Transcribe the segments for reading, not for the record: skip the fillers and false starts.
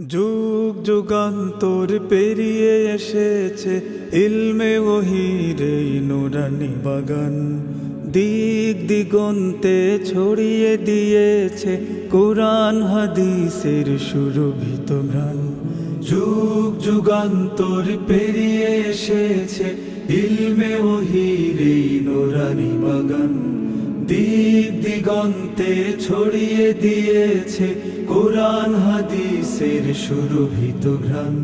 যুগ যুগান্তর পেরিয়ে এসেছে ইলমে ওহীর এই নুরানি বাগান। দিক দিগন্তে ছড়িয়ে দিয়েছে কোরআন হাদিসের সুরভিত ঘ্রাণ। যুগ যুগান্তর পেরিয়ে এসেছে ইলমে ওহীর এই নুরানি বাগান। দিক দিগন্তে ছড়িয়ে দিয়েছে কোরআন হাদিসের সুরভিত ঘ্রাণ।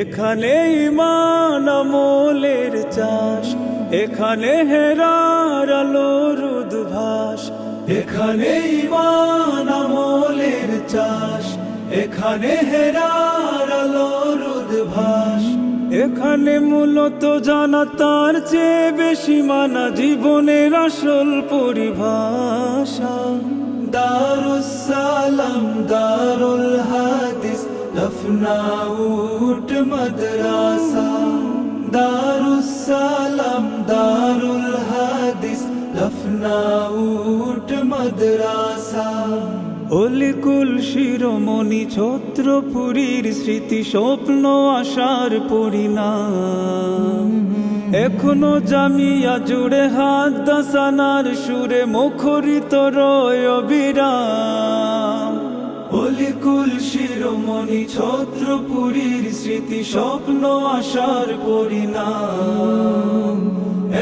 এখানে ঈমান আমলের চাষ, এখানে হেরার আলোর উদ্ভাস। এখানে ঈমান আমলের চাষ, এখানে হেরার আলোর উদ্ভাস। এখানে মূলত জানা তার চেয়ে বেশি মানা জীবনের আসল পরিভাষা। দারুস সালাম দারুল হাদিস লখনউট মাদ্রাসা। দারুস সালাম দারুল হাদিস লখনউট মাদ্রাসা। অলিকুল শিরোমণি ছত্রপুরীর স্মৃতি স্বপ্ন আশার পরিণাম। এখনো জামিয়া জুড়ে হাদাসানার সুরে মুখরিত রয় অবিরাম। অলিকুল শিরোমণি ছত্রপুরীর স্মৃতি স্বপ্ন আশার পরিণাম।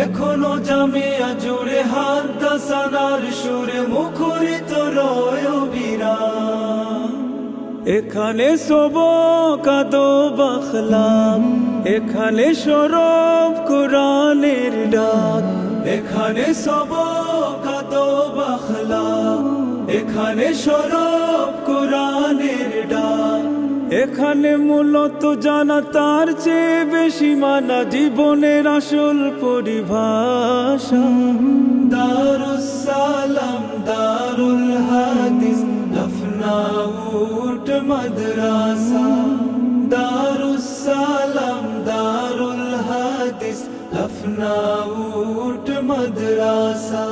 এখনো জামিয়া জুড়ে হাদাসানার সুরে মুখরিত রয় অবিরাম। এখানে সবক আদব আখলাক, এখানে সরব কোরআনের ডাক। এখানে সবক আদব আখলাক, এখানে সরব কোরআনের ডাক। এখানে মূলত জানা তার চেয়ে বেশি মানা জীবনের আসল পরিভাষা। দারুস সালাম দারুল হাদিস লখনউট মাদ্রাসা। দারুস সালাম দারুল হাদিস লখনউট মাদ্রাসা।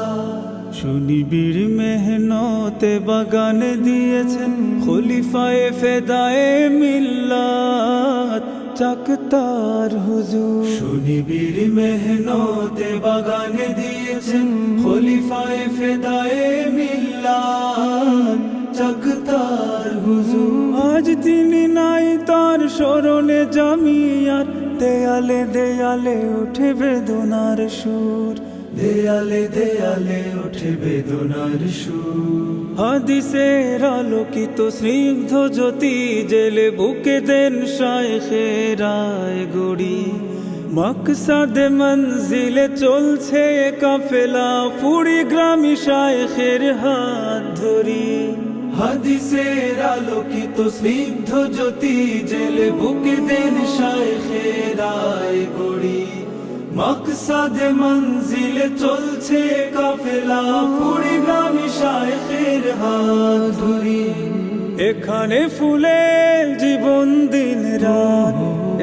সুনিবিড় মেহনতে বাগান দিয়েছেন খলিফায়ে ফেদায়ে মিল্লাত চাকতার হুজুর। সুনিবিড় মেহনতে বাগান দিয়েছেন খলিফায়ে ফেদায়ে মিল্লাত চাকতার হুজুর। আজ তিনি নাই তার স্মরণে জামিয়ার দেয়ালে দেয়ালে ওঠে বেদনার সুর। দেয়ালে দেয়ালে ওঠে বেদনার সুর। হাদিসের আলোকিত স্নিগ্ধ জ্যোতি জেলে বুকে দেন শায়েখেরায় গড়ি। মকসদে মঞ্জিলে চলছে কাফেলা পুরি গ্রামী শায়েখের হাত ধরি। হাদিসের আলোকিত স্নিগ্ধ জ্যোতি জেলে বুকে দেন শায়েখেরায় গড়ি। মকসদে মঞ্জিলে চলছে কাফেলা পুরি গ্রামী শায়েখের হাত ধরি। এখানে ফুলের জীবন দিন রাত,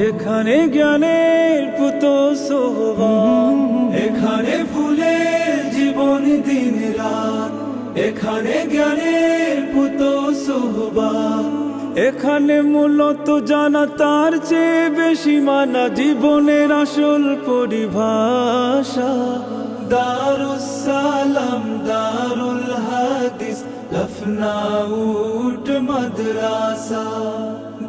এখানে জ্ঞানের পুত সোহবান। এখানে ফুলের জীবন দিন রাত, এখানে জ্ঞানের পুত সোহবান। এখানে মূলত জানা তার চেয়ে বেশি মানা জীবনের আসল পরিভাষা। দারুস সালাম দারুল হাদিস লখনউট মাদ্রাসা।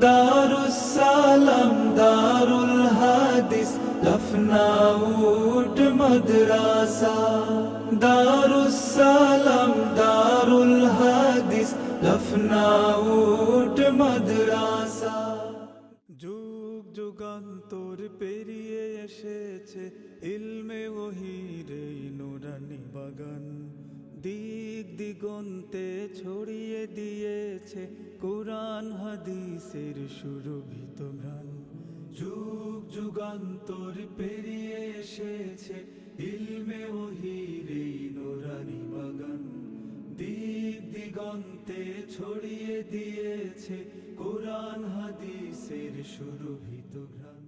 দারুস সালাম দারুল হাদিস লখনউট মাদ্রাসা। দারুস সালাম দারুল হাদিস লখনউট মাদ্রাসা। যুগ যুগান্তর পেরিয়ে এসেছে ইলমে ওহীর এই নুরানি বাগান। দিক দিগন্তে ছড়িয়ে দিয়েছে কোরআন হাদিসের সুরভিত ঘ্রাণ। যুগ যুগান্তর পেরিয়ে এসেছে ইলমে ওহীর এই নুরানি বাগান। দিক দিগন্তে ছড়িয়ে দিয়েছে কোরআন হাদিসের সুরভিত ঘ্রাণ।